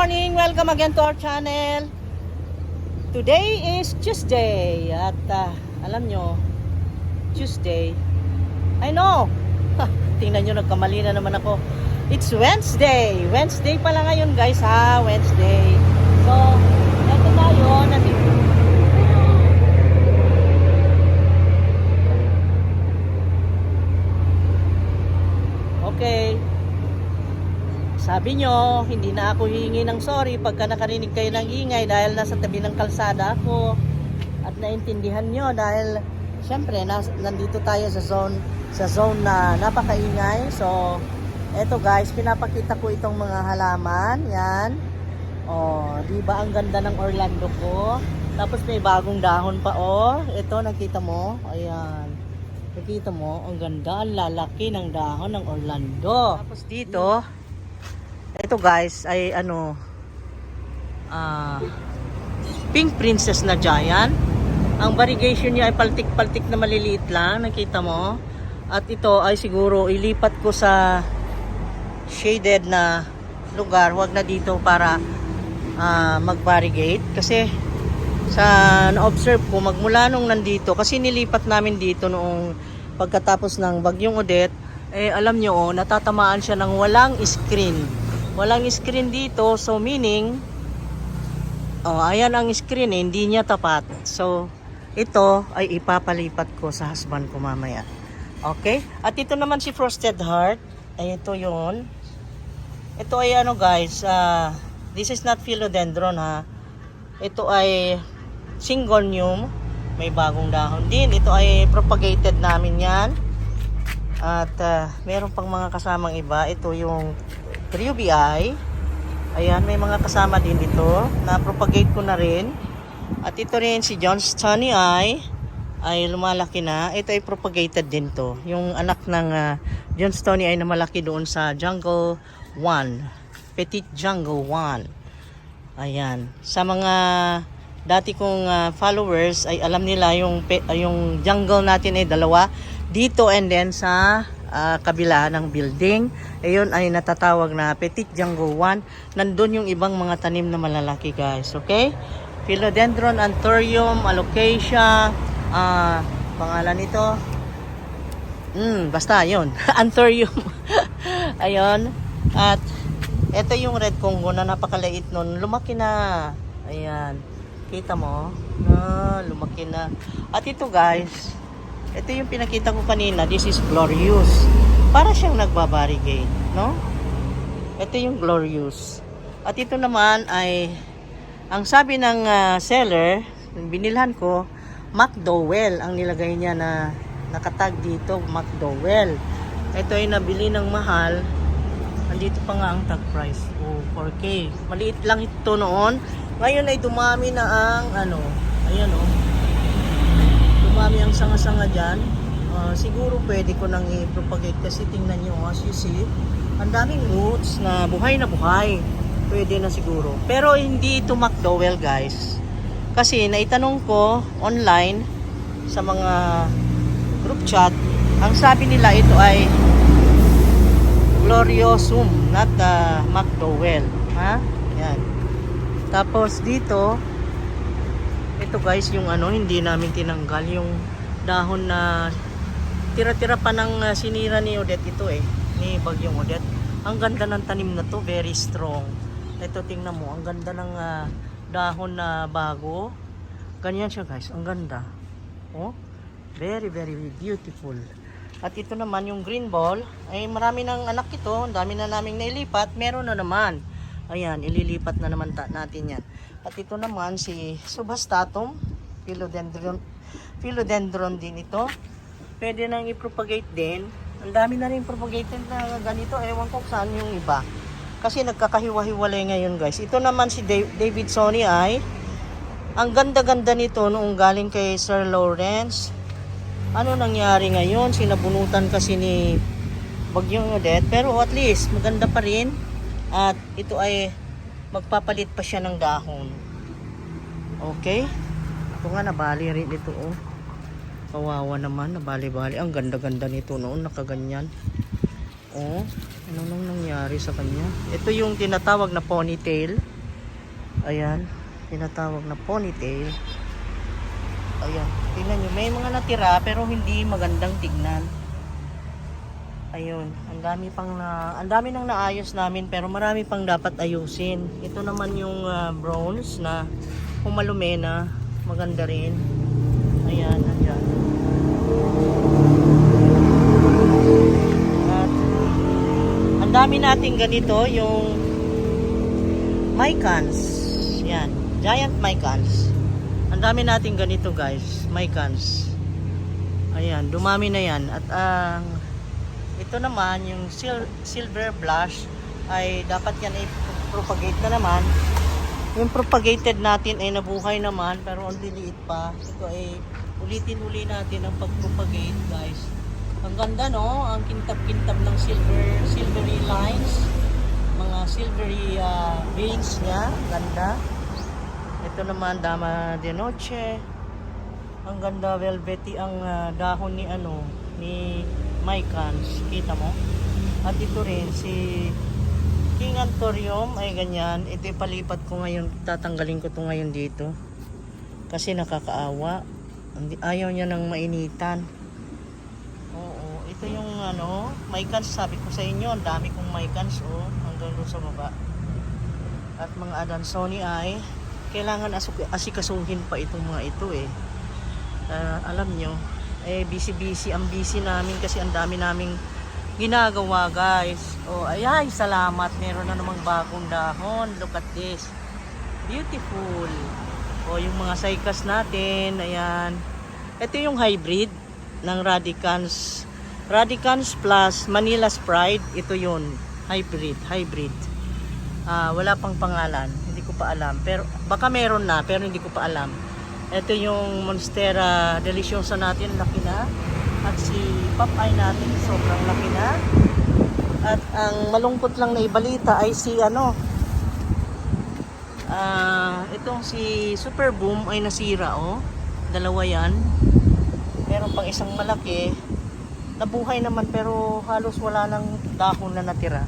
morning! Welcome again to our channel. Today is Tuesday. At alam nyo, Tuesday. I know! Tingnan nyo, nagkamali na naman ako. It's Wednesday. Wednesday pala ngayon guys ha. Wednesday. So, eto tayo. Nandito. Okay. Sabi nyo, hindi na ako hihingi ng sorry pagka nakarinig kayo ng ingay dahil nasa tabi ng kalsada ako. At naintindihan nyo dahil syempre nandito tayo sa zone na napakaingay. So, eto guys, pinapakita ko itong mga halaman. Yan. Oh, di ba ang ganda ng Orlando ko? Tapos may bagong dahon pa oh. Ito, nakita mo? Ayan. Nakita mo, ang ganda, ang lalaki ng dahon ng Orlando. Tapos dito, ito guys ay pink princess na giant. Ang variegation niya ay paltik-paltik na maliliit lang, nakita mo? At ito ay siguro ilipat ko sa shaded na lugar, wag na dito para mag-variegate kasi sa na-observe ko magmula nung nandito, kasi nilipat namin dito noong pagkatapos ng Bagyong Odette, alam nyo natatamaan siya ng walang screen. Walang screen dito, so meaning ayan ang screen hindi niya tapat. So ito ay ipapalipat ko sa husband ko mamaya. Okay? At ito naman si Frosted Heart. Ay ito yon. Ito ay guys, this is not philodendron ha. Ito ay syngonium. May bagong dahon din. Ito ay propagated namin yan. At meron pang mga kasamang iba. Ito yung Ruby-eye. Ayan, may mga kasama din dito. Na-propagate ko na rin. At ito rin si Johnstony Eye. Ay lumalaki na. Ito ay propagated din to. Yung anak ng Johnstony Eye na malaki doon sa Jungle 1. Petit Jungle 1. Ayan. Sa mga dati kong followers ay alam nila yung jungle natin ay dalawa. Dito and then sa kabila ng building. Ayun ay natatawag na Petit Jungle 1. Nandun yung ibang mga tanim na malalaki guys. Okay? Philodendron, Anthurium, Alocasia. Pangalan nito. Basta yun. Anthurium. Ayun. At ito yung red Congo na napakaliit nun. Lumaki na. Ayan. Kita mo? Lumaki na. At ito guys, ito yung pinakita ko kanina. This is Glorious. Para siyang nagbabarigate, no? Ito yung Glorious. At ito naman ay, ang sabi ng seller, binilhan ko, McDowell. Ang nilagay niya na nakatag dito, McDowell. Ito ay nabili ng mahal. Andito pa nga ang tag price. 4K. Maliit lang ito noon. Ngayon ay dumami na ang ayan dumami ang sanga-sanga dyan. Siguro pwede ko nang i-propagate kasi tingnan nyo as you see, ang daming roots na buhay. Pwede na siguro. Pero hindi ito McDowell guys. Kasi naitanong ko online sa mga group chat, ang sabi nila ito ay Gloriosum, not McDowell. Ha? Yan. Tapos dito, ito guys yung hindi namin tinanggal yung dahon na tira-tira pa ng sinira ni Odette ito ni Bagyong Odette. Ang ganda ng tanim na to, very strong. Ito tingnan mo, ang ganda ng dahon na bago. Ganyan siya guys, ang ganda. Oh, very very beautiful. At ito naman yung green ball, ay marami ng anak ito, ang dami na naming nailipat, meron na naman. Ayan, ililipat na naman natin yan. At ito naman si Subhastatum, philodendron din ito. Pwede nang i-propagate din. Ang dami na rin propagated na ganito. Ewan ko saan yung iba. Kasi nagkakahiwa-hiwalay ngayon guys. Ito naman si Davidsoni Eye. Ang ganda-ganda nito noong galing kay Sir Lawrence. Ano nangyari ngayon? Sinabunutan kasi ni Bagyong Odette. Pero at least maganda pa rin. At ito ay magpapalit pa siya ng dahon. Okay? Ito nga nabali rin ito Kawawa naman, nabali-bali. Ang ganda-ganda nito noon, nakaganyan. Ano nang nangyari sa kanya? Ito yung tinatawag na ponytail. Ayan, tinatawag na ponytail. Ayan, tingnan nyo, may mga natira pero hindi magandang tignan. Ayun, ang dami nang naayos namin pero marami pang dapat ayusin. Ito naman yung bronze na humalumena, maganda rin. Ayan, andyan. At ang dami nating ganito, yung Mycans. Yan, giant Mycans. Ang dami nating ganito guys, Mycans. Ayan, dumami na yan. At ito naman, yung silver blush, ay dapat yan ay propagate na naman. Yung propagated natin ay nabuhay naman, pero ang liliit pa. Ito ay ulitin-uli natin ang pag-propagate guys. Ang ganda no, ang kintab-kintab ng silvery lines, mga silvery veins niya, ganda. Ito naman, Dama de Noche. Ang ganda, velvety ang dahon ni ni Mycans, kita mo? At ito rin si King Anthurium ay ganyan. Ito ipalipat ko ngayon, tatanggalin ko to ngayon dito. Kasi nakakaawa. Ayaw niya ng mainitan. Oo, ito yung Mycans, sabi ko sa inyo, ang dami kong Mycans hanggang doon sa baba. At mga Adansoni ay kailangan asikasuhin pa itong mga ito alam nyo, busy ang busy namin kasi ang dami naming ginagawa guys. Ay, salamat, meron na namang bagong dahon. Look at this, beautiful. Yung mga cycas natin, ayan. Ito yung hybrid ng Radicans plus Manila's Pride. Ito yun, hybrid. Wala pang pangalan, hindi ko pa alam, pero baka meron na pero hindi ko pa alam. Ito yung Monstera Deliciosa natin, laki na. At si Popeye natin, sobrang laki na. At ang malungkot lang na ibalita ay si itong si Super Boom ay nasira dalawa yan. Meron pang isang malaki, nabuhay naman pero halos wala nang dahon na natira.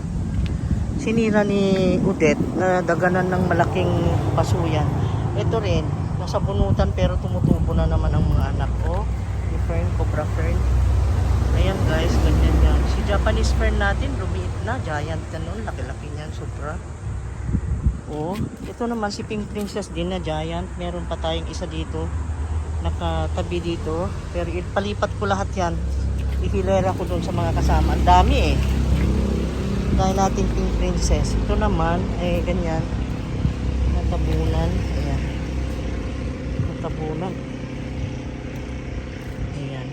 Sinira ni Odette na daganan ng malaking pasuyan. Ito rin, nasa bunutan pero tumutubo na naman ang mga anak ko. Yung fern, cobra fern. Ayan guys, ganyan yan. Si Japanese fern natin, lumiit na, giant na nun, laki-laki niyan, sobra. Ito naman si Pink Princess din na giant. Meron pa tayong isa dito, nakatabi dito. Pero ipalipat ko lahat yan. Ihilera ko dun sa mga kasama. Ang dami dahil natin Pink Princess. Ito naman ay ganyan, natabunan. Ayan, natabunan. Ayan,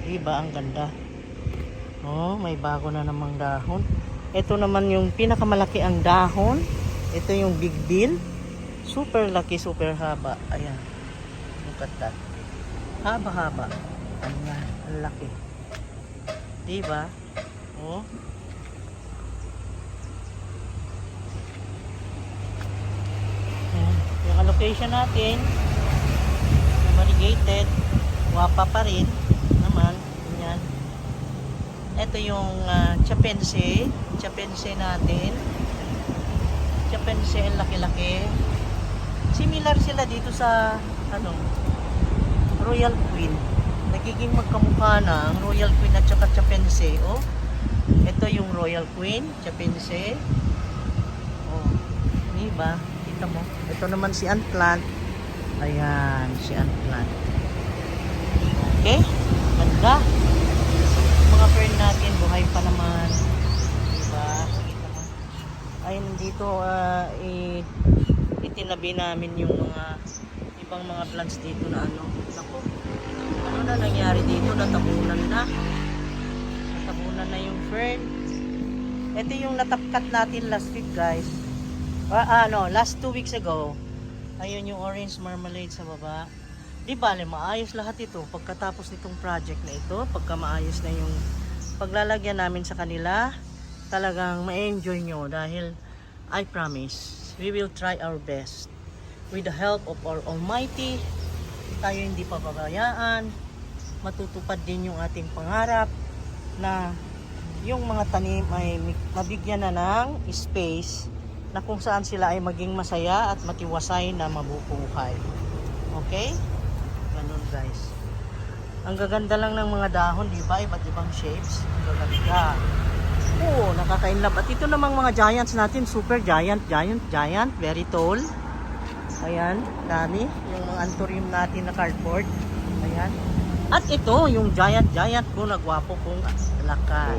diba ang ganda. May bago na namang dahon. Ito naman yung pinakamalaki ang dahon. Ito yung Big Bill, super laki, super haba. Ayan, look at that, haba. Ayan, ang laki, diba? Yung allocation natin variegated, wapa pa rin naman. Ganyan. Ito yung Chapense natin. Chapense, ang laki-laki. Similar sila dito sa Royal Queen. Nagiging magkamukha na ang Royal Queen at saka Chapense. Ito yung Royal Queen, Chapense. Diba? Kita mo. Ito naman si ant plant. Ayan, si ant plant. Okay? Ganda. Mga fern natin, buhay pa naman. Diba? Kita mo. Ayun, dito itinabi namin yung mga ibang mga plants dito na naku, ano na nangyari dito, natabunan na yung fern. Ito yung natapkat natin last week guys, last 2 weeks ago. Ayun yung orange marmalade sa baba. Di bale, maayos lahat ito pagkatapos nitong project na ito. Pagka maayos na yung paglalagyan namin sa kanila, talagang ma-enjoy nyo dahil I promise we will try our best with the help of our Almighty. Tayo hindi pababayaan, matutupad din yung ating pangarap na yung mga tanim ay mabigyan na ng space na kung saan sila ay maging masaya at matiwasay na mabubuhay. Okay? Ganun guys. Ang gaganda lang ng mga dahon, di ba? Iba't ibang shapes. Ang gaganda. Oo, nakaka-inlove. At ito namang mga giants natin, super giant, very tall. Ayan, dami. Yung mga anthurium natin na cardboard. Ayan. At ito, yung giant ko, nagwapo kong lakay.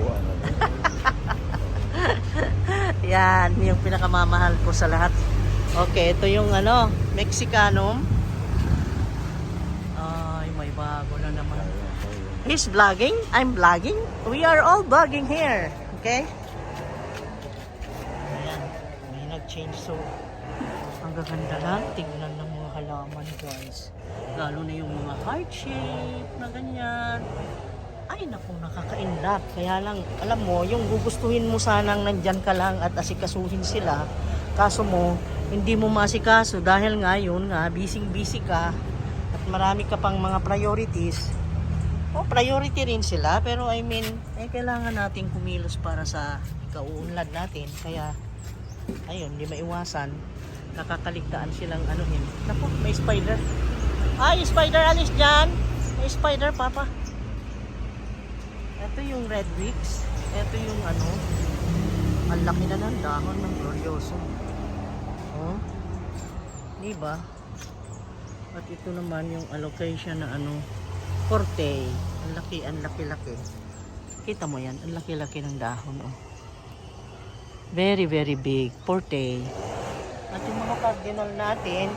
Yan, yung pinakamamahal ko sa lahat. Okay, ito yung Mexicanum. Ay, may bago na naman. He's vlogging, I'm vlogging. We are all vlogging here. Okay? Ayan, may nag-change so ang gaganda lang. Tignan ng mga halaman guys. Lalo na yung mga heart shape na ganyan. Ay naku, nakaka-inlove. Kaya lang, alam mo, yung gugustuhin mo sanang nandyan ka lang at asikasuhin sila. Kaso mo, hindi mo masikaso dahil nga yun nga, busy ka at marami ka pang mga priorities. O, priority rin sila, pero I mean, kailangan nating kumilos para sa ikauunlad natin. Kaya, ayun, hindi maiwasan. Nakakaligtaan silang anuhin. Naku, may spider. Ay, spider, alis dyan. May spider, papa. Ito yung red wicks. Ito yung ang laki na ng dahon ng glorioso. Oh. Diba? At ito naman yung allocation na forte. Ang laki. Kita mo yan? Ang laki ng dahon. Oh. Very, very big. Forte. At yung mga cardinal natin,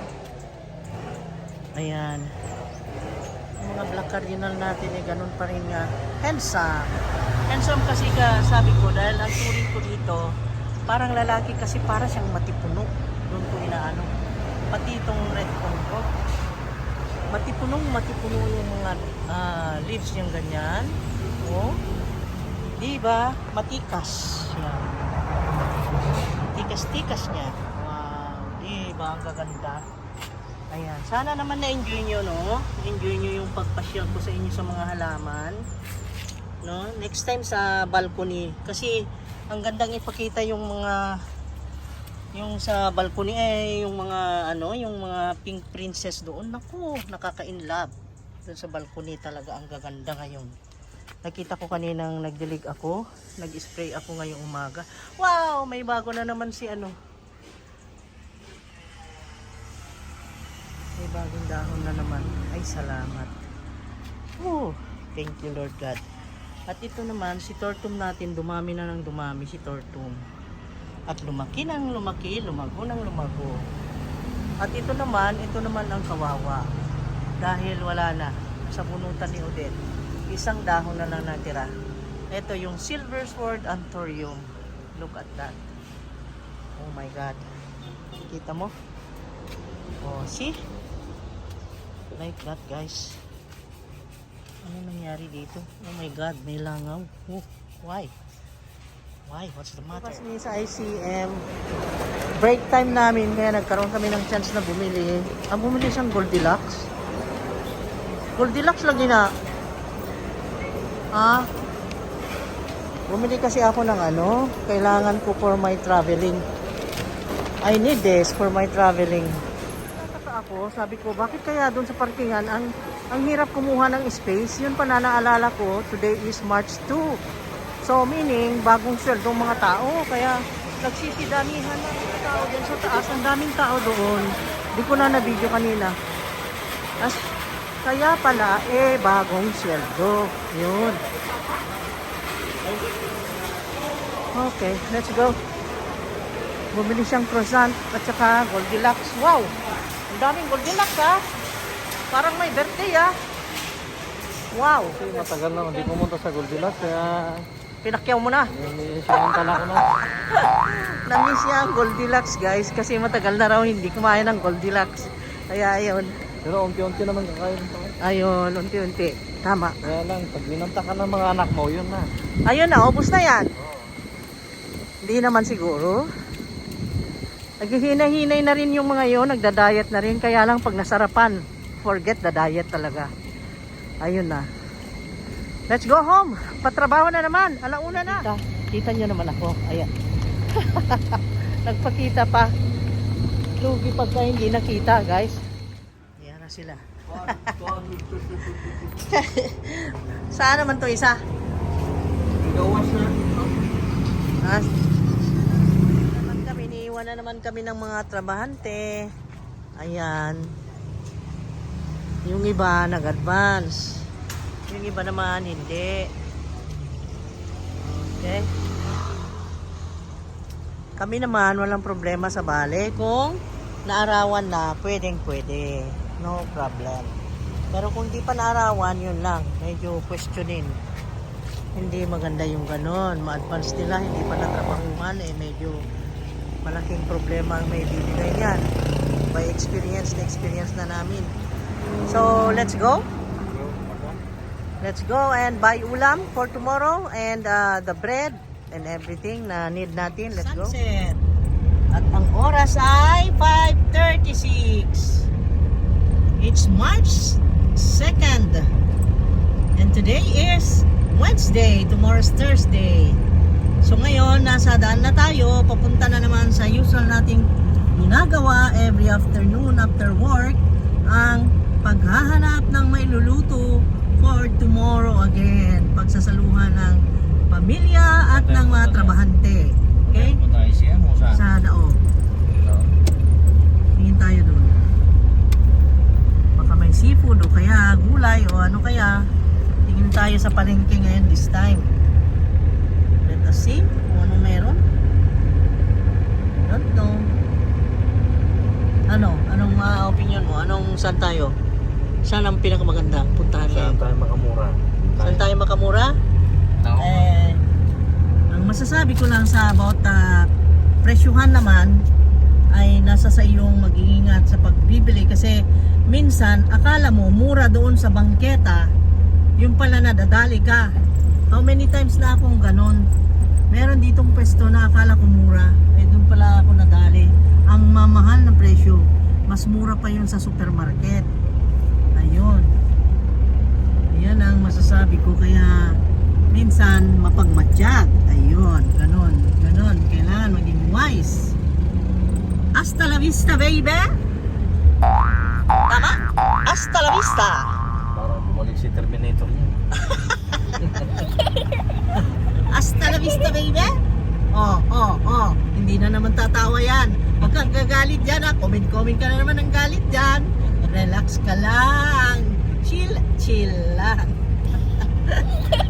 ayan. Yung mga black cardinal natin, ganun pa rin nga. Handsome. Handsome kasi sabi ko, dahil ang turing ko dito, parang lalaki kasi para siyang matipuno. Doon ko inaano. Pati itong red congo. Matipuno yung mga leaves niyang ganyan. Oh. Diba? Matikas. Yan. Tikas niya. Diba? Ang gaganda. Ayan. Sana naman na-enjoy nyo, no? Enjoy nyo yung pagpasyal ko sa inyo sa mga halaman. No? Next time sa balcony. Kasi, ang gandang ipakita yung mga yung sa balcony yung mga yung mga pink princess doon. Naku, nakaka-inlove. Doon sa balcony talaga ang gaganda ngayon. Nakita ko kaninang nagdilig ako. Nag-spray ako ngayong umaga. Wow! May bago na naman si may bagong dahon na naman. Ay, salamat. Oh, thank you Lord God. At ito naman, si tortum natin, dumami na ng dumami si tortum. At lumaki ng lumaki, lumago ng lumago. At ito naman ang kawawa. Dahil wala na, sa bunutan ni Odette. Isang dahon na lang natira. Ito yung silver sword anthurium. Look at that. Oh my God. Kita mo? Oh, see? Like that guys. Ano nangyari dito? Oh my God, may langaw. Oh, why? What's the matter? Kasi sa ICM, break time namin, kaya nagkaroon kami ng chance na bumili. Ang bumili siyang Goldilocks. Goldilocks lagi na. Bumili kasi ako ng kailangan ko for my traveling. I need this for my traveling. Ako, sabi ko, bakit kaya doon sa parkingan ang hirap kumuha ng space? Yun pa na naalala ko, today is March 2. So meaning, bagong sweldo mga tao, kaya nagsisidamihan ng mga tao doon sa taas. Ang daming tao doon. Di ko na na-video kanina. Kaya pala, bagong sweldo. Yun. Okay, let's go. Bumili siyang croissant at saka Goldilocks. Wow! Ang daming Goldilocks Parang may birthday Wow! Kasi matagal na hindi pumunta sa Goldilocks kaya Pinakyaw mo na. Sinamantala ko na. Namiss niya ang Goldilocks guys kasi matagal na raw hindi kumain ng Goldilocks. Kaya ayun. Pero unti-unti naman kakain ito. Ayun, unti-unti. Tama. Kaya lang, pag binanta ka ng mga anak mo, yun na. Ayun na, ubos na yan. Hindi naman siguro. Naghihinay-hinay na rin yung mga yun, nagda-diet na rin. Kaya lang pag nasarapan, forget the diet talaga. Ayun na. Let's go home. Patrabaho na naman. Alauna na. Kita nyo naman ako. Ayan. Nagpakita pa. Lugi pagka hindi nakita, guys. Yan na sila. Saan naman to isa? Gawas na. Ah, naman kami, iniiwan na naman kami ng mga trabahante. Ayan. Yung iba nag-advance. Yung iba naman hindi. Okay. Kami naman walang problema sa bale kung naarawan na pwedeng pwede. No problem. Pero kung di pa naarawan, yun lang. Medyo questionin. Hindi maganda yung ganon. Ma-advance nila, hindi pa natrabahuhan. Medyo malaking problema ang may bibigay yan. By experience na experience na namin. So, let's go. Let's go and buy ulam for tomorrow and the bread and everything na need natin. Let's go. Sunset. At ang oras ay 5:36. It's March 2nd. And today is Wednesday. Tomorrow's Thursday. So ngayon, nasa daan na tayo. Papunta na naman sa usual nating ginagawa every afternoon after work. Ang paghahanap ng may luluto for tomorrow again. Pagsasaluhan ng pamilya at ng mga trabahante. Okay? Sa daog. Tingin tayo doon. Baka may seafood o kaya gulay o ano kaya. Tingin tayo sa palengke ngayon this time. Let us see kung ano meron. Don't know. Anong opinion mo? Saan tayo? Saan ang pinakamaganda? Puntahan Saan ngayon. tayo makamura? Saan tayo makamura? No. Ang masasabi ko lang sa about presyuhan naman ay nasa sa iyong mag-iingat sa pagbibili kasi minsan akala mo mura doon sa bangketa, yung pala nadadali ka. How many times na akong ganon? Meron ditong pwesto na akala ko mura, doon pala ako nadali. Ang mamahal na presyo, mas mura pa yun sa supermarket. Ayun. Ayan ang masasabi ko, kaya minsan mapagmatsyag. Ayun, ganon. Kailangan maging wise. Hasta la vista, baby! Tama? Hasta la vista! Parang bumalik si Terminator niya. Hasta la vista, baby! Oh. Hindi na naman tatawa yan. Huwag kang gagalit dyan, ha? Comment ka na naman ng galit dyan. Relax ka lang. Chill lang.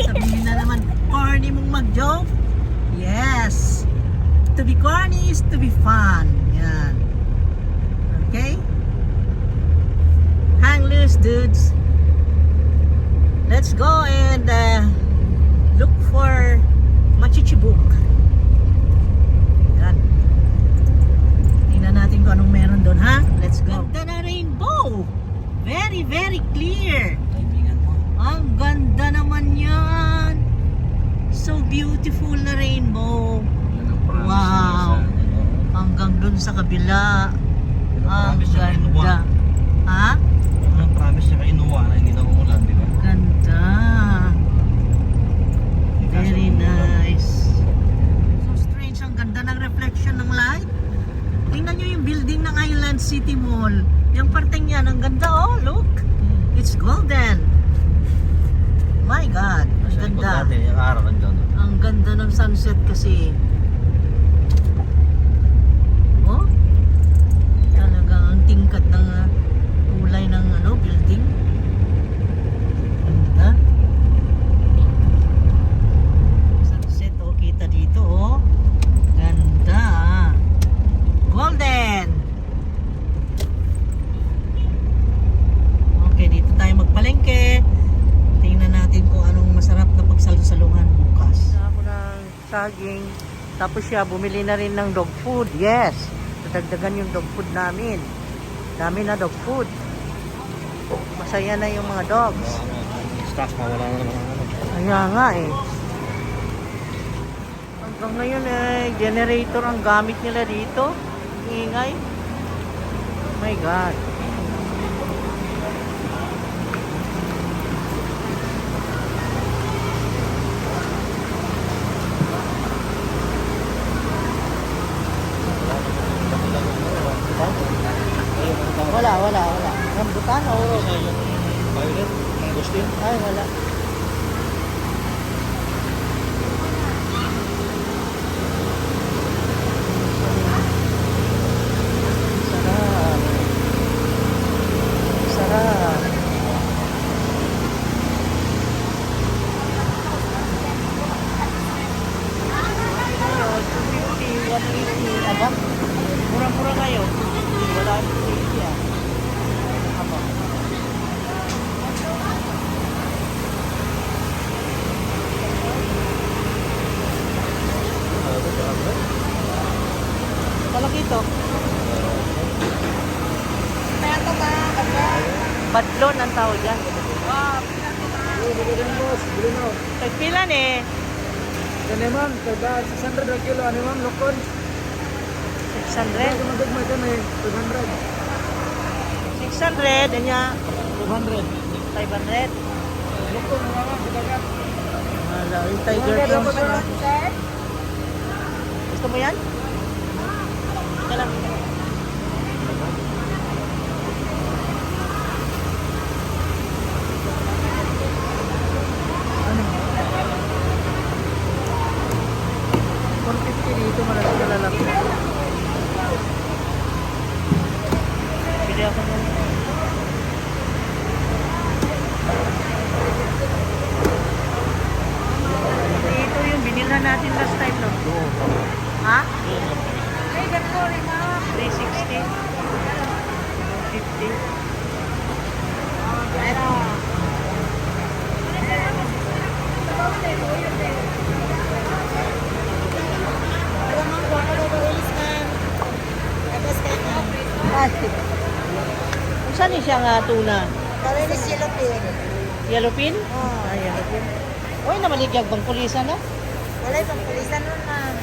Sabihin na naman, corny mong mag-joke? Yes. To be corny is to be fun. Yan. Okay? Hang loose, dudes. Let's go and look for machichibuk. Yan. Tingnan natin kung anong meron doon, ha? Let's go. Ganda na rainbow. Very, very clear. Timingan mo. Ang ganda naman yan. So beautiful na rainbow. Yan ang promise Wow. niya sa, Hanggang dun sa kabila. Yan ang Ang promise niya kay Inuwa. ganda. Ha? Yan ang promise niya kay Inuwa na hindi na umulan, di ba? Ganda. Very nice. So strange. Ang ganda ng reflection ng light. Tingnan nyo yung building ng Island City Mall. Yung parteng yan, ang ganda, oh, look. It's golden. My God, ang Sa likod ganda. natin, yung araw nandiyan. Ang ganda ng sunset kasi. Oh, talagang ang tingkad ng kulay ng building. Ganda. Sunset, oh, kita dito, oh. Ganda. Golden. Okay, dito tayo magpalengke. Tingnan natin kung anong masarap na pagsalusaluhan bukas. Ako ng saging. Tapos siya bumili na rin ng dog food. Yes. Nadagdagan yung dog food namin. Dami na dog food. Masaya na yung mga dogs. Staff na wala na naman ano. Kaya nga eh. Hanggang ngayon generator ang gamit nila dito. Ingay. Oh my God. 16. Ay, wala. Sarap. Sarap. Ayun, 250, 180. Aba, murang-mura ngayon. Wala ang 280 ah. Aba. Malaki ito. Badlon ang tawag yan. Tagpilan eh. Kani ma'am, kada 600 ang kilo. Ano ma'am, lokon? 600. Magagmay kami, 200. 600. Yan niya. 200. 500. Lokon, mga ma'am, kadagat. Wala. Yung tiger prawns na. Gusto mo yan? Ika lang. Ano? 150 dito, malaki na lalaki. Bili ako nun. Dito yung binilhan natin last time, no? Ha? 360. 250. Ay. Kung saan siya nga tuna? Kalinis yellow pin. Yellowfin? Oh. Ah, yellowfin. Uy, namaligyag bang pulisan na? Wala pang pulisan nun, ma'am.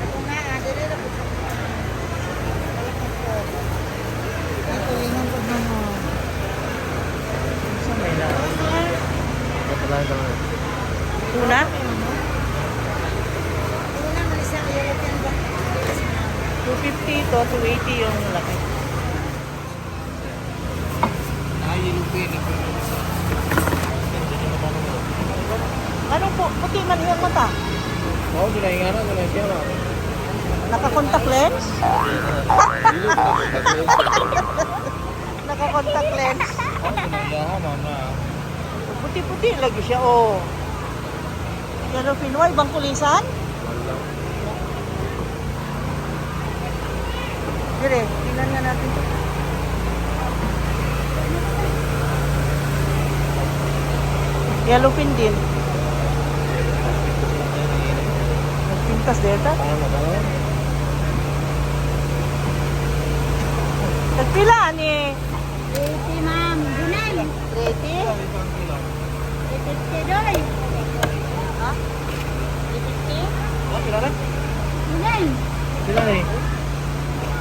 Ako nga, dili na po. Ito, ingon ko na mo. Saan may lang? Patalayan ka lang. Tuna? Ito na, malis ang yellow pin ba? 250 to 280 yung laki. Anong po? Puti man yung mata? Oo, ginahinga na, ginahinga na. Naka-contact lens? Naka-contact lens. Oo, ginahinga ha, ma'am na. Puti-puti lagi siya, oh. Yellowfin, why? Bang kulisan? Dire, tingnan nga natin ito. Yellowfin din. Nagpintas dito. Paano ba? Nagpilaan eh. 80, ma'am. Gunay. 30? 50 doy. Ha? Oh, kailan na? Gunay. Kailan eh?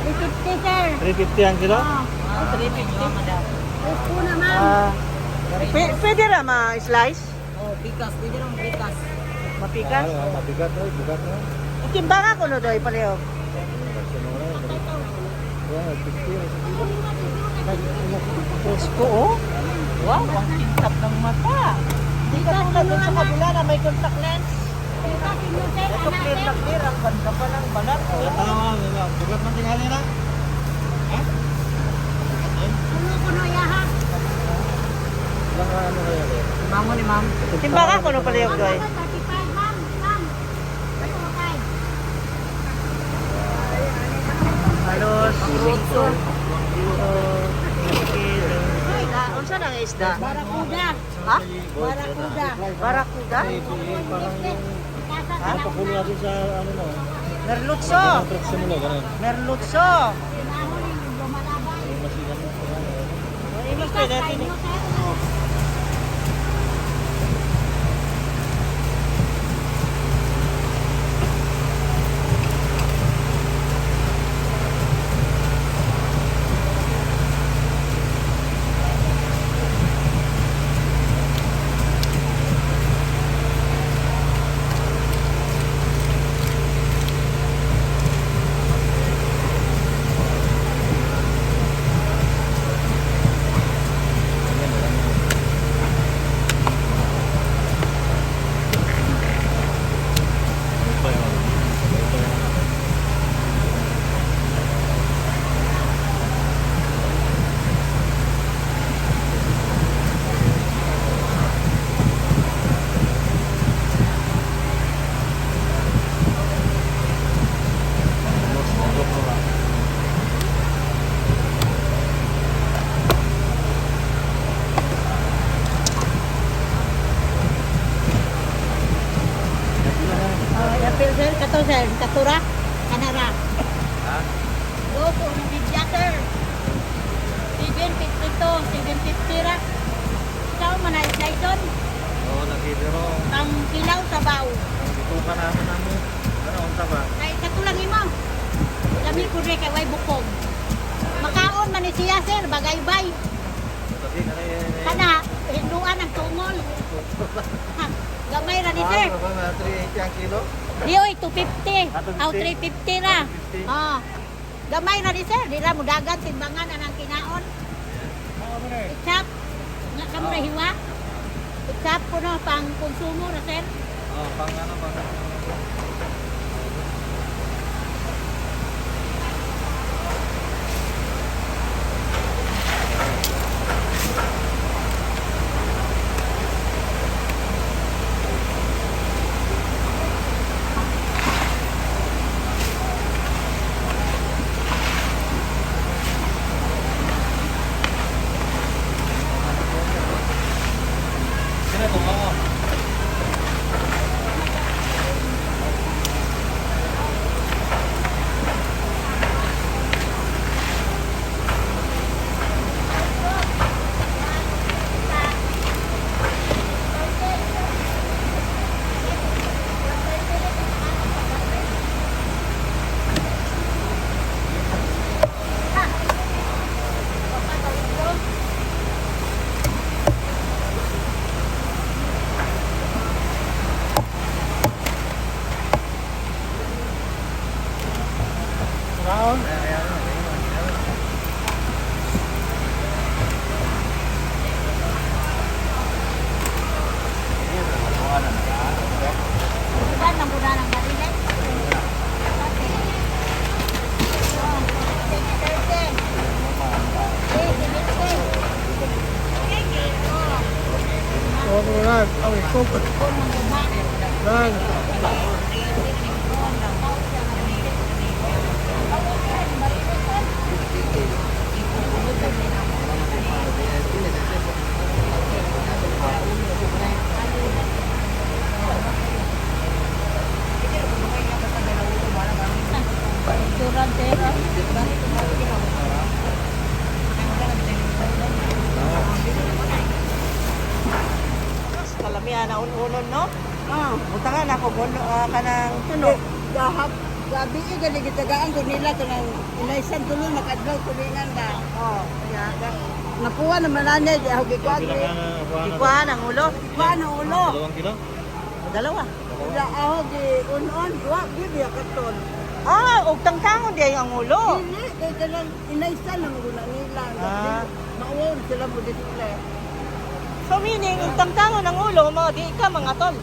350, sir. 350 ang kilo? Oh. 350, madam. Gusto na, ma'am. Ah, pwede ra ma-slice? Oh, bigas. Pwede rin bigas. Mapikas? Mabigat na, bigat na. Itimbangan ko no doy pareho. Yeah, 50. Presko, oh. Wow, ang kintap ng mata. Hindi ka tulad dun sa kabila na may contact lens. Ito clear na clear. Ang ganda pa ng balat. Oh. Bigat man tingali na. Kuno yaha. Ilang ano kaya? Mango ni ma'am. Timbangan ko no pareho doy. 35, ma'am. Ma'am. Ito, okay. Halos. Ito. Unsa na nga isda? Barakuda. Ha? Barakuda. Barakuda? Ah, pakulo natin sa ano na. Merlutso. Tracks mo na, ganun. Merlutso. Yung masigan mo. Imos pwede natin eh. to sir, katura, kanara. Ha? Loko, bibya sir. 750 to, 750 ra. Ikaw manay Jason, Oo, lagi. Pero, ang kilaw sa baw. dito ka naman namin. Ano, unta ba? Kay katulang imo. Lami ko rin kay way bukog. Makaon man ni siya sir, bagay-bay. Sabi ka na yun. Kana, hinduan ang tungol. Ha, gamay ra ni sir. Ano ba, mga 380 ang kilo? Di oy, 250. Ah, 250. Aw, 350 ra. 250. Ah. Gamay ra ni sir, di ra mo dagan timbangan anang kinaon. Itap. Nga kamo na hiwa. Itap ko no pang konsumo ra sir. Oh, pang ano, pang Sino ito? Oo. Brown. Iban lang muna ng barilet. Oo, lang. Ang ikot. Lang. Kalamihan na unon, no? Ah, Punta nga na ako, kanang tunog. gahap gabi gali gitagaan ko nila kanang inaisan tulo nakadlaw tulingan ba. Oh, yeah. Napuwa naman anay di ako gigwagi. Ikuhan ang ulo. Paano ulo? 2 kilo? Dalawa. Wala ako di unon wa gid ya katon. Ah, og tangtangon di ang ulo. Dili kay kanang inaisan lang guna nila. Ah. Mauwaw sila mo display. So meaning, og tangtangon ang ulo, mga di ka mga tol.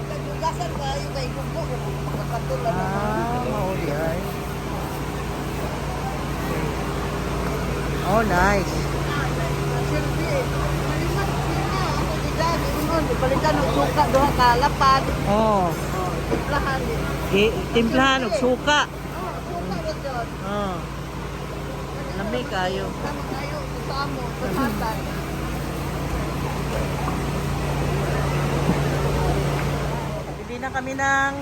Kagugasan ba yung kay gubo makatulan mauli ay. Oh, nice. Silbi. Malimat sila ako gidagi unon ipalitan og suka duha ka lapad. Oh, Timplahan di. timplahan og suka. Suka ra jud. Oh. Lamig kayo. Sama kayo sa amo sa hatan. Bili na kami ng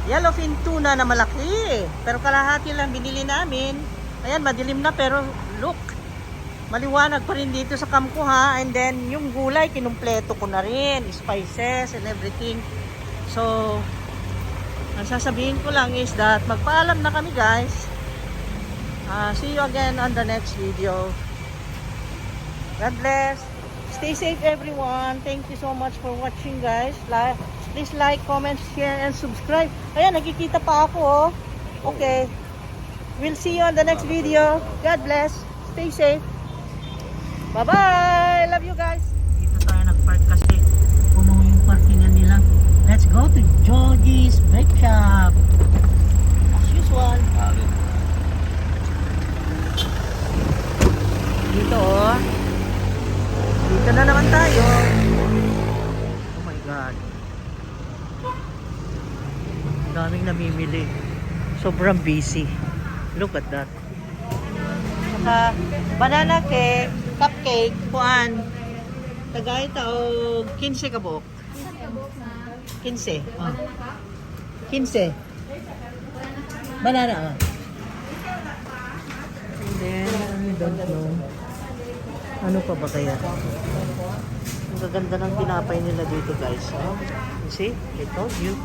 yellowfin tuna na malaki. Pero kalahati lang binili namin. Ayan, madilim na pero look. Maliwanag pa rin dito sa kamko ha. And then yung gulay, kinumpleto ko na rin. Spices and everything. So, ang sasabihin ko lang is that magpaalam na kami guys. See you again on the next video. God bless. Stay safe everyone. Thank you so much for watching guys. Please like, comment, share, and subscribe. Ayan, nakikita pa ako oh. Okay. We'll see you on the next video. God bless. Stay safe. Bye-bye. Love you guys. Dito tayo nag-park kasi puno yung parkingan nila. Let's go to Georgie's Bake Shop. As usual. Dito oh. Dito na naman tayo. Oh my God. Daming namimili. Sobrang busy. Look at that. Saka banana cake, cupcake, kuan. Tagay taog 15 kabok. 15. Oh. 15. Banana, ah. And then, I don't know. Ano pa ba kaya? Ang gaganda ng tinapay nila dito, guys. Oh, you see? I told you.